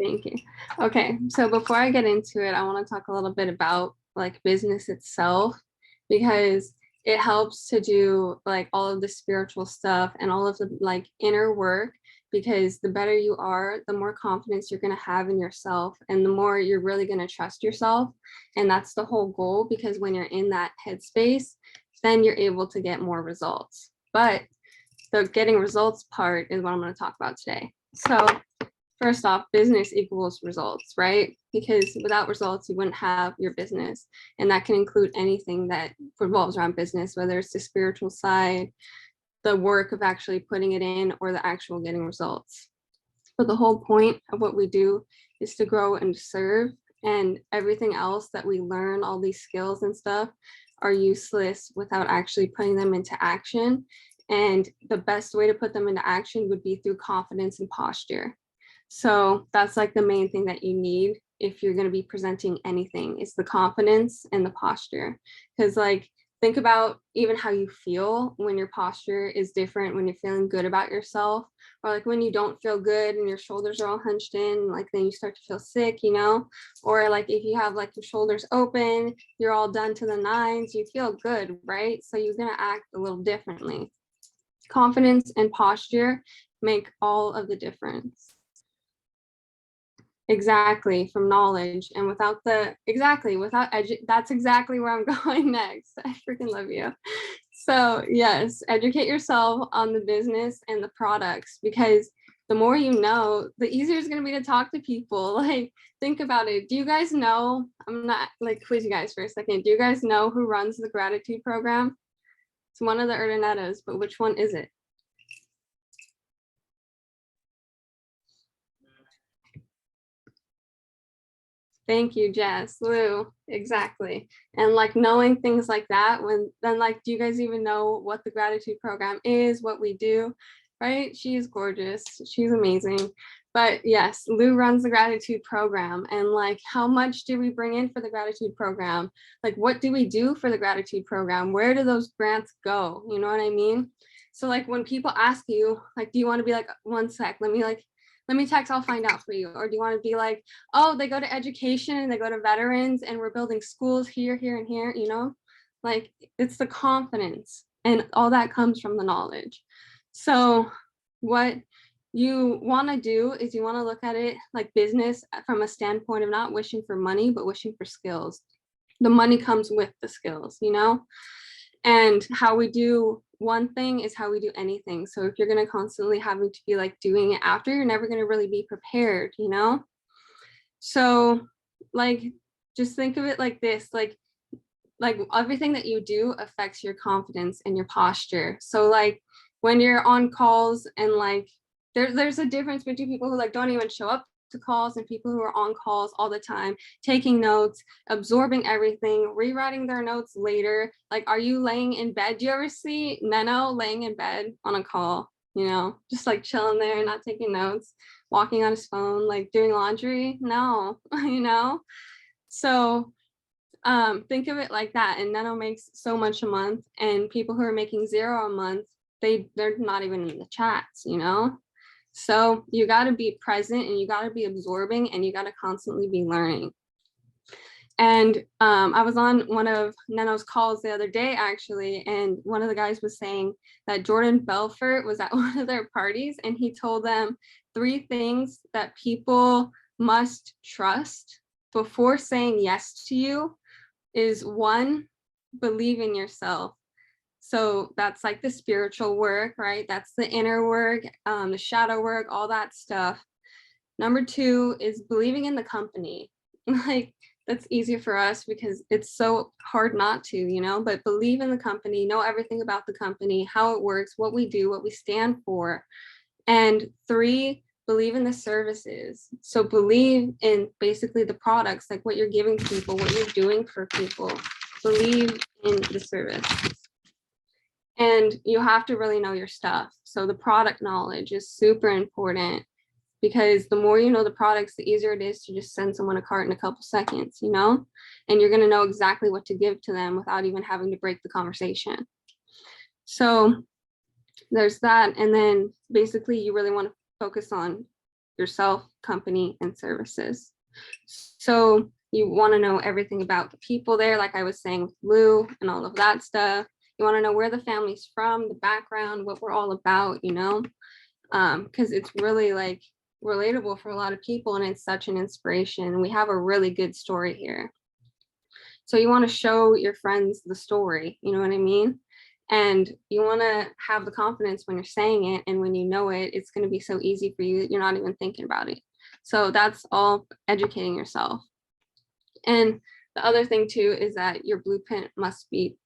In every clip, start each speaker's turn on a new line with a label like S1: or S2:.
S1: Thank you. Okay, so before I get into it, I want to talk a little bit about like business itself because it helps to do like all of the spiritual stuff and all of the like inner work because the better you are, the more confidence you're going to have in yourself and the more you're really going to trust yourself. And that's the whole goal because when you're in that headspace, then you're able to get more results. But the getting results part is what I'm going to talk about today. So first off, business equals results, right? Because without results, you wouldn't have your business. And that can include anything that revolves around business, whether it's the spiritual side, the work of actually putting it in, or the actual getting results. But the whole point of what we do is to grow and serve. And everything else that we learn, all these skills and stuff, are useless without actually putting them into action. And the best way to put them into action would be through confidence and posture. So that's like the main thing that you need if you're going to be presenting anything is the confidence and the posture. Because like think about even how you feel when your posture is different, when you're feeling good about yourself, or like when you don't feel good and your shoulders are all hunched in, like then you start to feel sick, you know, or like if you have like your shoulders open, you're all done to the nines, you feel good, right? So you're going to act a little differently. Confidence and posture make all of the difference. Exactly, from knowledge and without the exactly without that's exactly where I'm going next. I freaking love you. So yes, educate yourself on the business and the products because the more you know, the easier it's going to be to talk to people. Like think about it. Do you guys know, I'm not like quiz you guys for a second, do you guys know who runs the gratitude program? It's one of the Urdanettas, but which one is it? Thank you, Jess. Lou, exactly. And like knowing things like that, when then like, do you guys even know what the gratitude program is, what we do? Right? She's gorgeous. She's amazing. But yes, Lou runs the gratitude program. And like, how much do we bring in for the gratitude program? Like, what do we do for the gratitude program? Where do those grants go? You know what I mean? So like when people ask you, like, do you want to be like, one sec, let me text, I'll find out for you. Or do you want to be like, oh, they go to education and they go to veterans and we're building schools here, here, and here, you know? Like it's the confidence and all that comes from the knowledge. So what you want to do is you want to look at it like business from a standpoint of not wishing for money, but wishing for skills. The money comes with the skills, you know? And how we do one thing is how we do anything. So if you're going to constantly having to be like doing it after, you're never going to really be prepared, you know? So like just think of it like this, like everything that you do affects your confidence and your posture. So like when you're on calls and like there's a difference between people who like don't even show up to calls and people who are on calls all the time, taking notes, absorbing everything, rewriting their notes later. Like, are you laying in bed? Do you ever see Neno laying in bed on a call? You know, just like chilling there, not taking notes, walking on his phone, like doing laundry? No, you know? So think of it like that. And Neno makes so much a month, and people who are making zero a month, they're not even in the chats, you know? So you got to be present and you got to be absorbing and you got to constantly be learning. And I was on one of Neno's calls the other day, actually, and one of the guys was saying that Jordan Belfort was at one of their parties and he told them 3 things that people must trust before saying yes to you is 1, believe in yourself. So that's like the spiritual work, right? That's the inner work, the shadow work, all that stuff. Number 2 is believing in the company. Like that's easier for us because it's so hard not to, you know, but believe in the company, know everything about the company, how it works, what we do, what we stand for. And 3, believe in the services. So believe in basically the products, like what you're giving people, what you're doing for people. Believe in the service. And you have to really know your stuff. So the product knowledge is super important because the more you know the products, the easier it is to just send someone a cart in a couple seconds, you know? And you're going to know exactly what to give to them without even having to break the conversation. So there's that. And then basically you really want to focus on yourself, company, and services. So you want to know everything about the people there, like I was saying with Lou and all of that stuff. You want to know where the family's from, the background, what we're all about, you know, because it's really like relatable for a lot of people and it's such an inspiration. We have a really good story here. So you want to show your friends the story, you know what I mean? And you want to have the confidence when you're saying it, and when you know it, it's going to be so easy for you that you're not even thinking about it. So that's all educating yourself. And the other thing too is that your blueprint must be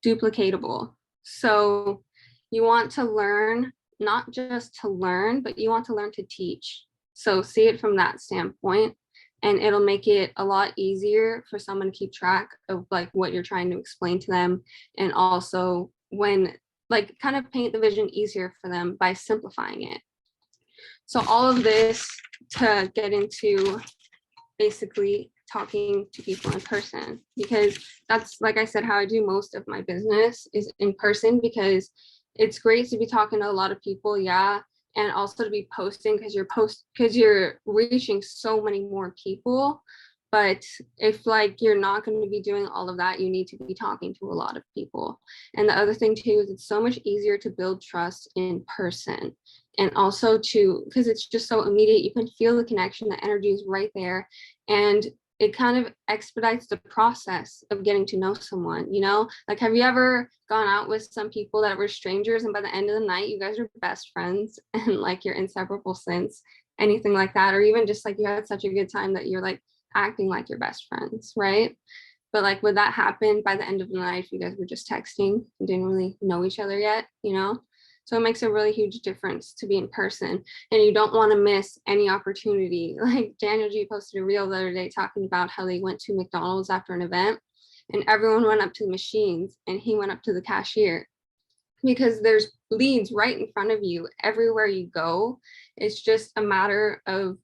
S1: duplicatable. So you want to learn, not just to learn, but you want to learn to teach. So see it from that standpoint, and it'll make it a lot easier for someone to keep track of like what you're trying to explain to them. And also when like kind of paint the vision easier for them by simplifying it. So all of this to get into basically talking to people in person, because that's, like I said, how I do most of my business is in person, because it's great to be talking to a lot of people, yeah, and also to be posting because you're reaching so many more people. But if like you're not going to be doing all of that, you need to be talking to a lot of people. And the other thing too is it's so much easier to build trust in person, and also to, because it's just so immediate, you can feel the connection, the energy is right there, and it kind of expedites the process of getting to know someone, you know? Like, have you ever gone out with some people that were strangers and by the end of the night, you guys are best friends and like you're inseparable since? Anything like that? Or even just like you had such a good time that you're like acting like you're best friends, right? But like, would that happen by the end of the night if you guys were just texting and didn't really know each other yet, you know? So it makes a really huge difference to be in person, and you don't want to miss any opportunity. Like Daniel G posted a reel the other day talking about how they went to McDonald's after an event and everyone went up to the machines and he went up to the cashier, because there's leads right in front of you everywhere you go. It's just a matter of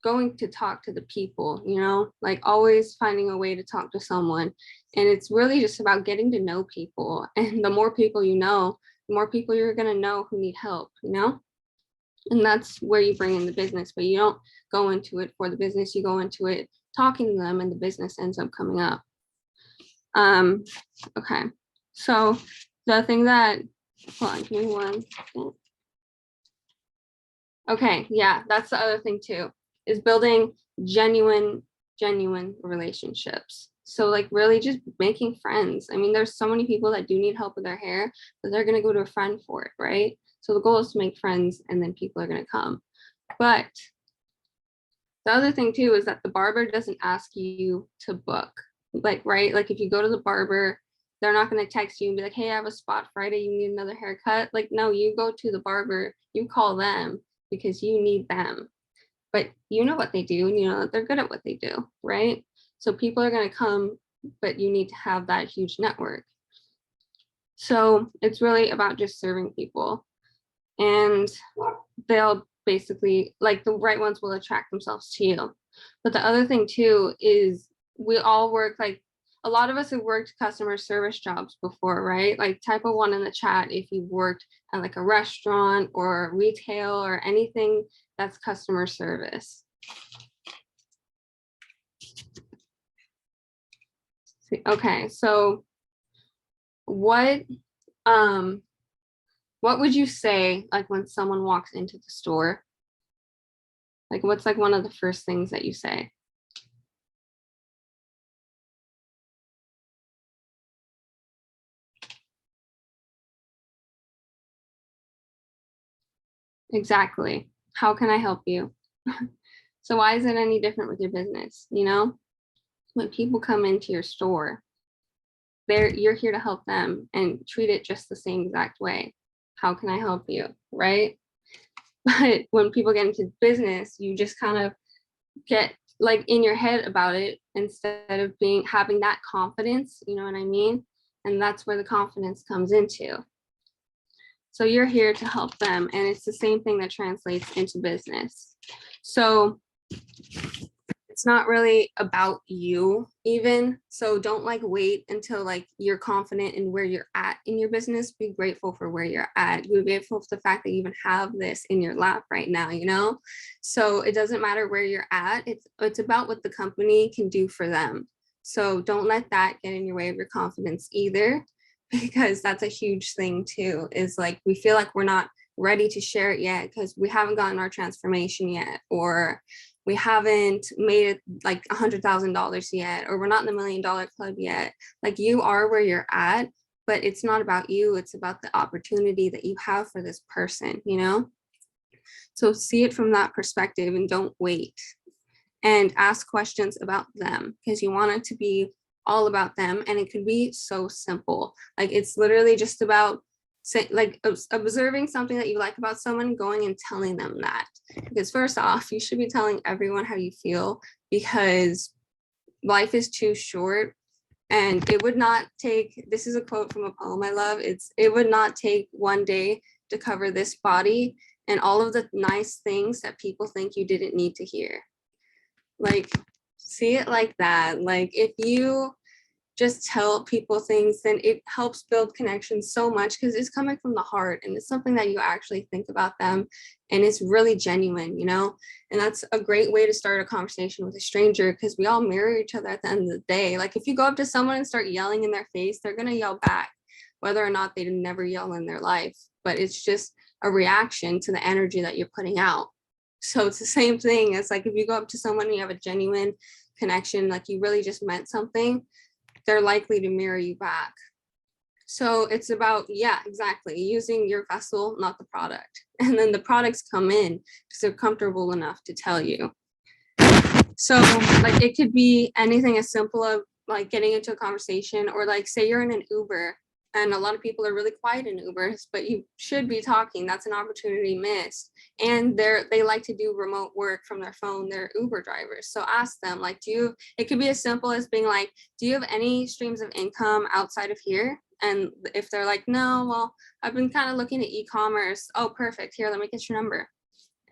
S1: going to talk to the people, you know, like always finding a way to talk to someone. And it's really just about getting to know people. And the more people you know, the more people you're going to know who need help, you know? And that's where you bring in the business, but you don't go into it for the business, you go into it talking to them, and the business ends up coming up. Okay, so the thing that, hold on, give me one second. Okay, yeah, that's the other thing too, is building genuine relationships. So like really just making friends. I mean, there's so many people that do need help with their hair, but they're going to go to a friend for it, right? So the goal is to make friends, and then people are going to come. But the other thing too is that the barber doesn't ask you to book, like, right? Like if you go to the barber, they're not going to text you and be like, hey, I have a spot Friday, you need another haircut. Like, no, you go to the barber, you call them because you need them. But you know what they do, and you know that they're good at what they do, right? So people are going to come, but you need to have that huge network. So it's really about just serving people, and they'll basically, like, the right ones will attract themselves to you. But the other thing too is we all work, like a lot of us have worked customer service jobs before, right? Like type a 1 in the chat if you've worked at like a restaurant or retail or anything that's customer service. Okay, so what would you say like when someone walks into the store? Like what's like one of the first things that you say? Exactly. How can I help you? So why is it any different with your business? You know, when people come into your store, you're here to help them, and treat it just the same exact way. How can I help you? Right? But when people get into business, you just kind of get like in your head about it instead of having that confidence, you know what I mean? And that's where the confidence comes into. So you're here to help them, and it's the same thing that translates into business. So it's not really about you even. So don't like wait until like you're confident in where you're at in your business. Be grateful for where you're at. Be grateful for the fact that you even have this in your lap right now, you know? So it doesn't matter where you're at. It's about what the company can do for them. So don't let that get in your way of your confidence either, because that's a huge thing too, is like we feel like we're not ready to share it yet because we haven't gotten our transformation yet, or we haven't made it like $100,000 yet, or we're not in the $1 million club yet. Like you are where you're at, but it's not about you. It's about the opportunity that you have for this person, you know? So see it from that perspective and don't wait, and ask questions about them because you want it to be all about them. And it could be so simple. Like it's literally just about like observing something that you like about someone, going and telling them that. Because first off, you should be telling everyone how you feel, because life is too short. And it would not take, this is a quote from a poem I love, it would not take one day to cover this body and all of the nice things that people think you didn't need to hear. Like, see it like that. Like if you just tell people things, then it helps build connections so much because it's coming from the heart and it's something that you actually think about them and it's really genuine, you know? And that's a great way to start a conversation with a stranger, because we all mirror each other at the end of the day. Like if you go up to someone and start yelling in their face, they're going to yell back, whether or not they never yell in their life. But it's just a reaction to the energy that you're putting out. So it's the same thing as like if you go up to someone and you have a genuine connection, like you really just meant something, they're likely to mirror you back. So it's about, yeah, exactly, using your vessel, not the product. And then the products come in because they're comfortable enough to tell you. So like it could be anything as simple as like getting into a conversation, or like say you're in an Uber and a lot of people are really quiet in Ubers, but you should be talking. That's an opportunity missed. And they like to do remote work from their phone, they're Uber drivers. So ask them, like, it could be as simple as being like, do you have any streams of income outside of here? And if they're like, no, well, I've been kind of looking at e-commerce. Oh, perfect. Here, let me get your number.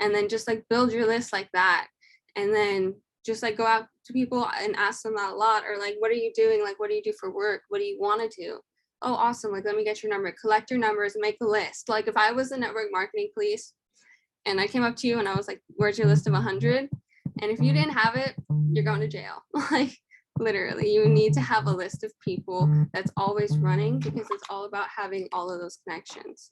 S1: And then just like build your list like that. And then just like go out to people and ask them that a lot. Or like, what are you doing? Like, what do you do for work? What do you want to do? Oh, awesome. Like, let me get your number. Collect your numbers, make a list. Like if I was the network marketing police and I came up to you and I was like, where's your list of 100? And if you didn't have it, you're going to jail. Like literally, you need to have a list of people that's always running, because it's all about having all of those connections.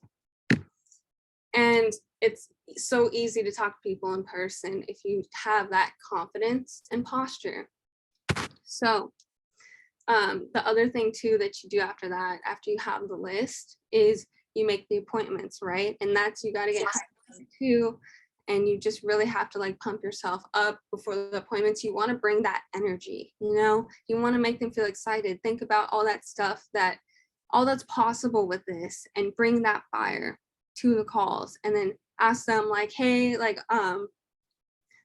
S1: And it's so easy to talk to people in person if you have that confidence and posture. So the other thing too that you do after that, after you have the list, is you make the appointments, right? And that's, you got to get too. And you just really have to like pump yourself up before the appointments. You want to bring that energy, you know, you want to make them feel excited. Think about all that stuff, all that's possible with this, and bring that fire to the calls. And then ask them like, hey,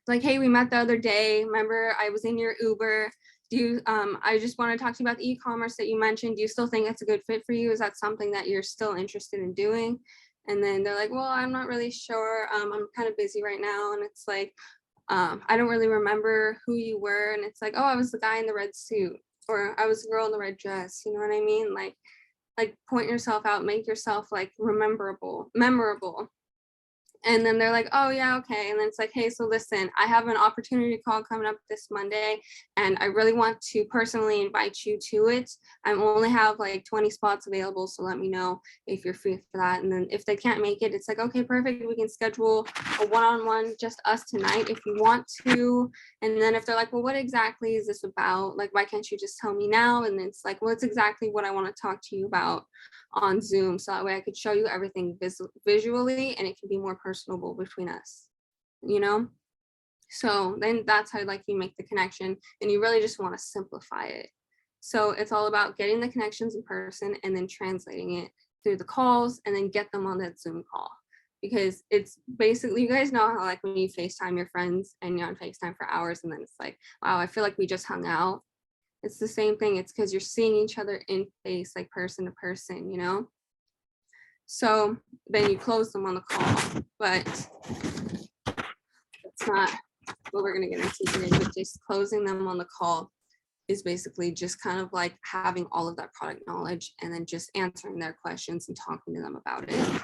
S1: hey, we met the other day. Remember, I was in your Uber. I just want to talk to you about the e-commerce that you mentioned. Do you still think it's a good fit for you? Is that something that you're still interested in doing? And then they're like, well, I'm not really sure. I'm kind of busy right now. And it's like, I don't really remember who you were. And it's like, oh, I was the guy in the red suit, or I was the girl in the red dress. You know what I mean? Like point yourself out, make yourself like memorable. And then they're like, oh yeah, okay. And then it's like, hey, so listen, I have an opportunity call coming up this Monday, and I really want to personally invite you to it. I only have like 20 spots available, so let me know if you're free for that. And then if they can't make it, it's like, okay, perfect. We can schedule a one-on-one, just us tonight if you want to. And then if they're like, well, what exactly is this about? Like, why can't you just tell me now? And it's like, well, it's exactly what I want to talk to you about on Zoom, so that way I could show you everything visually, and it can be more personable between us, you know? So then that's how like you make the connection, and you really just want to simplify it. So it's all about getting the connections in person and then translating it through the calls, and then get them on that Zoom call. Because it's basically, you guys know how like when you FaceTime your friends and you're on FaceTime for hours, and then it's like, wow, I feel like we just hung out. It's the same thing. It's because you're seeing each other in face, like person to person, you know? So then you close them on the call, but that's not what we're going to get into today, but just closing them on the call is basically just kind of like having all of that product knowledge and then just answering their questions and talking to them about it.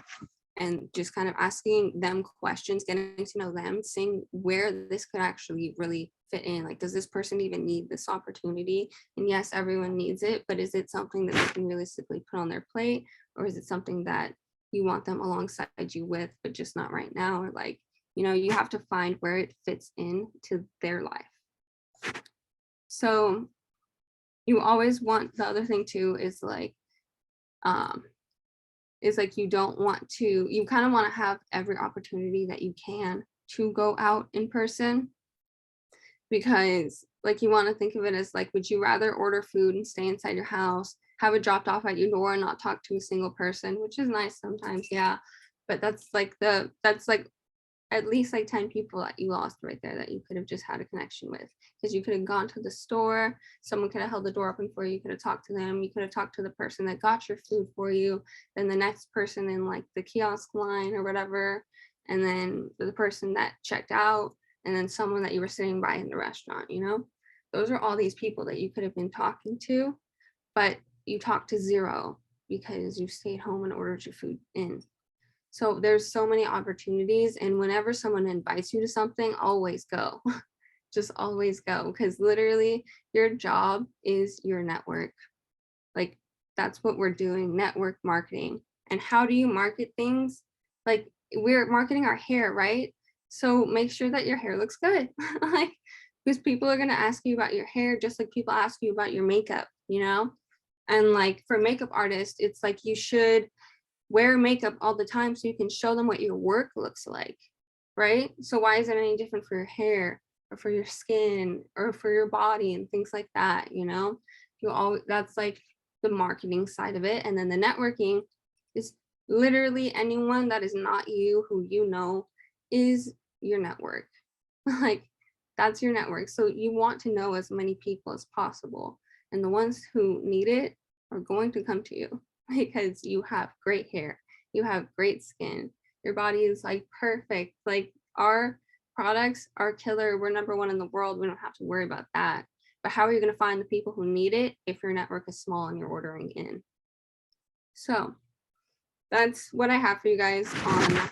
S1: And just kind of asking them questions, getting to know them, seeing where this could actually really fit in. Like, does this person even need this opportunity? And yes, everyone needs it, but is it something that they can realistically put on their plate? Or is it something that you want them alongside you with, but just not right now? Or like, you know, you have to find where it fits in to their life. So you always want, the other thing too is like you don't want to, you kind of want to have every opportunity that you can to go out in person, because like you want to think of it as like, would you rather order food and stay inside your house, have it dropped off at your door and not talk to a single person, which is nice sometimes, yeah, but that's like at least like 10 people that you lost right there that you could have just had a connection with, because you could have gone to the store, someone could have held the door open for you, you could have talked to them, you could have talked to the person that got your food for you, then the next person in like the kiosk line or whatever, and then the person that checked out, and then someone that you were sitting by in the restaurant, you know? Those are all these people that you could have been talking to, but you talked to zero because you stayed home and ordered your food in. So there's so many opportunities, and whenever someone invites you to something, always go. Just always go, because literally your job is your network. Like, that's what we're doing, network marketing. And how do you market things? Like, we're marketing our hair, right? So make sure that your hair looks good. Like, because people are going to ask you about your hair just like people ask you about your makeup, you know? And like for makeup artists, it's like you should wear makeup all the time so you can show them what your work looks like, right? So why is it any different for your hair or for your skin or for your body and things like that, you know? You always, that's like the marketing side of it. And then the networking is literally anyone that is not you who you know is your network. Like, that's your network. So you want to know as many people as possible. And the ones who need it are going to come to you because you have great hair, you have great skin, your body is like perfect. Like, our products are killer. We're #1 in the world. We don't have to worry about that. But how are you going to find the people who need it if your network is small and you're ordering in? So that's what I have for you guys on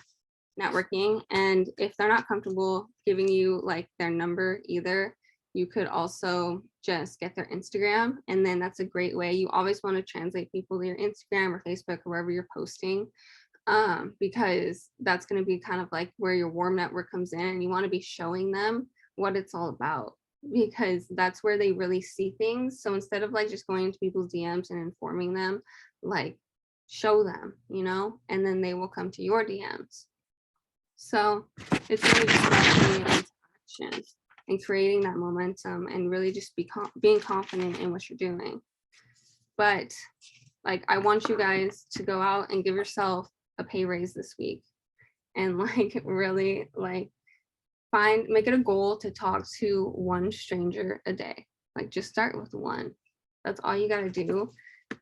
S1: networking. And if they're not comfortable giving you like their number either, you could also just get their Instagram, and then that's a great way. You always want to translate people to your Instagram or Facebook or wherever you're posting, because that's going to be kind of like where your warm network comes in, and you want to be showing them what it's all about, because that's where they really see things. So instead of like just going into people's DMs and informing them, like show them, you know, and then they will come to your DMs. So it's really just about putting it into action and creating that momentum and really just being confident in what you're doing. But like, I want you guys to go out and give yourself a pay raise this week, and like really like make it a goal to talk to one stranger a day. Like, just start with one. That's all you got to do.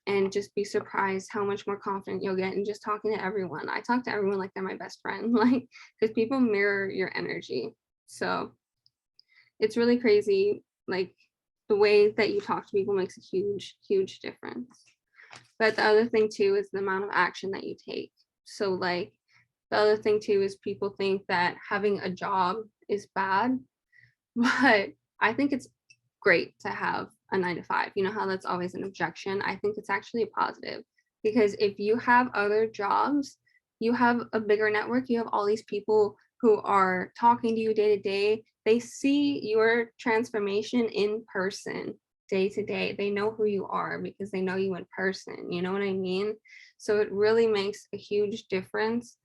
S1: And just be surprised how much more confident you'll get in just talking to everyone. I talk to everyone like they're my best friend, like, because people mirror your energy. So it's really crazy. Like, the way that you talk to people makes a huge, huge difference. But the other thing too is the amount of action that you take. So like, the other thing too is people think that having a job is bad, but I think it's great to have a 9 to 5. You know how that's always an objection? I think it's actually a positive, because if you have other jobs, you have a bigger network, you have all these people who are talking to you day to day. They see your transformation in person day to day. They know who you are because they know you in person. You know what I mean? So it really makes a huge difference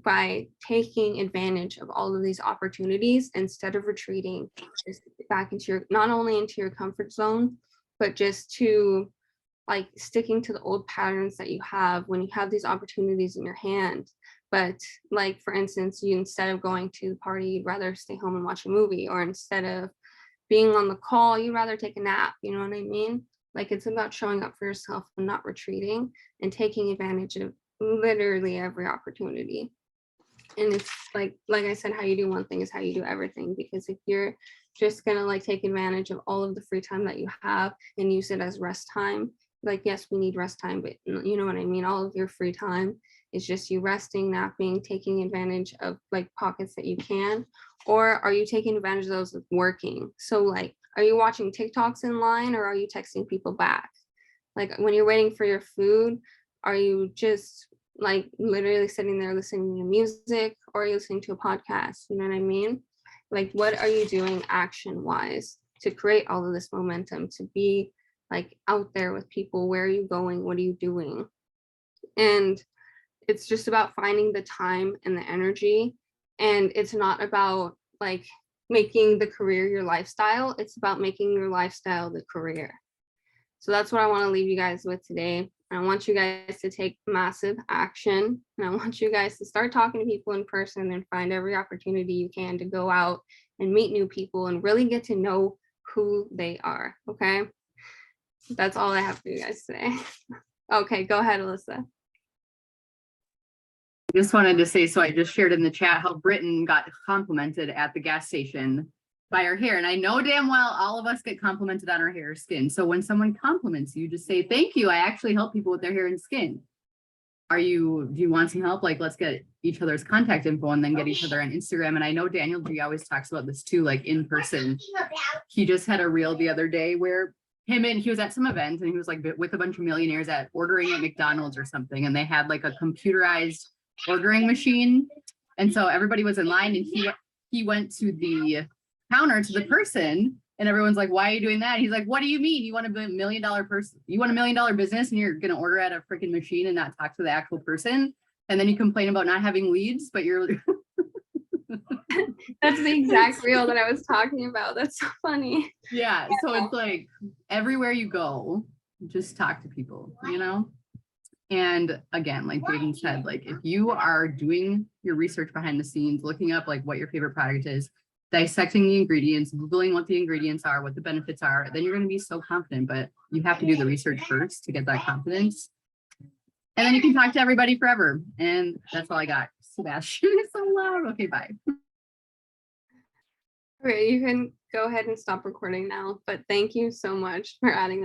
S1: by taking advantage of all of these opportunities instead of retreating just back into your, not only into your comfort zone, but just to like sticking to the old patterns that you have when you have these opportunities in your hand. But like, for instance, you, instead of going to the party, you'd rather stay home and watch a movie, or instead of being on the call, you'd rather take a nap. You know what I mean? Like, it's about showing up for yourself and not retreating and taking advantage of literally every opportunity. And it's like I said, how you do one thing is how you do everything. Because if you're just gonna like take advantage of all of the free time that you have and use it as rest time, like yes, we need rest time, but you know what I mean? All of your free time is just you resting, napping, taking advantage of like pockets that you can. Or are you taking advantage of those with working? So like, are you watching TikToks in line or are you texting people back? Like when you're waiting for your food, are you just like literally sitting there listening to music or are you listening to a podcast? You know what I mean? Like what are you doing action wise to create all of this momentum, to be like out there with people? Where are you going? What are you doing? And it's just about finding the time and the energy. And it's not about like making the career your lifestyle. It's about making your lifestyle the career. So that's what I want to leave you guys with today. I want you guys to take massive action. And I want you guys to start talking to people in person and find every opportunity you can to go out and meet new people and really get to know who they are. Okay. That's all I have for you guys today. Okay, go ahead, Alyssa.
S2: I just wanted to say, so I just shared in the chat how Britton got complimented at the gas station by her hair. And I know damn well all of us get complimented on our hair or skin. So when someone compliments you, just say, thank you. I actually help people with their hair and skin. Do you want some help? Like, let's get each other's contact info and then get each other on Instagram. And I know Daniel G always talks about this too, like in person. He just had a reel the other day where he was at some event and he was like with a bunch of millionaires ordering at McDonald's or something. And they had like a computerized ordering machine. And so everybody was in line and he went to the counter to the person and everyone's like, why are you doing that? He's like, what do you mean? You want a $1 million person? You want $1 million business and you're going to order at a freaking machine and not talk to the actual person? And then you complain about not having leads, but you're
S1: That's the exact reel that I was talking about. That's so funny.
S2: Yeah. So it's like everywhere you go, just talk to people, you know? And again, like Jaden said, like if you are doing your research behind the scenes, looking up like what your favorite product is, dissecting the ingredients, Googling what the ingredients are, what the benefits are, then you're going to be so confident, but you have to do the research first to get that confidence. And then you can talk to everybody forever. And that's all I got. Sebastian is so loud. Okay, bye.
S1: Okay, you can go ahead and stop recording now, but thank you so much for adding that.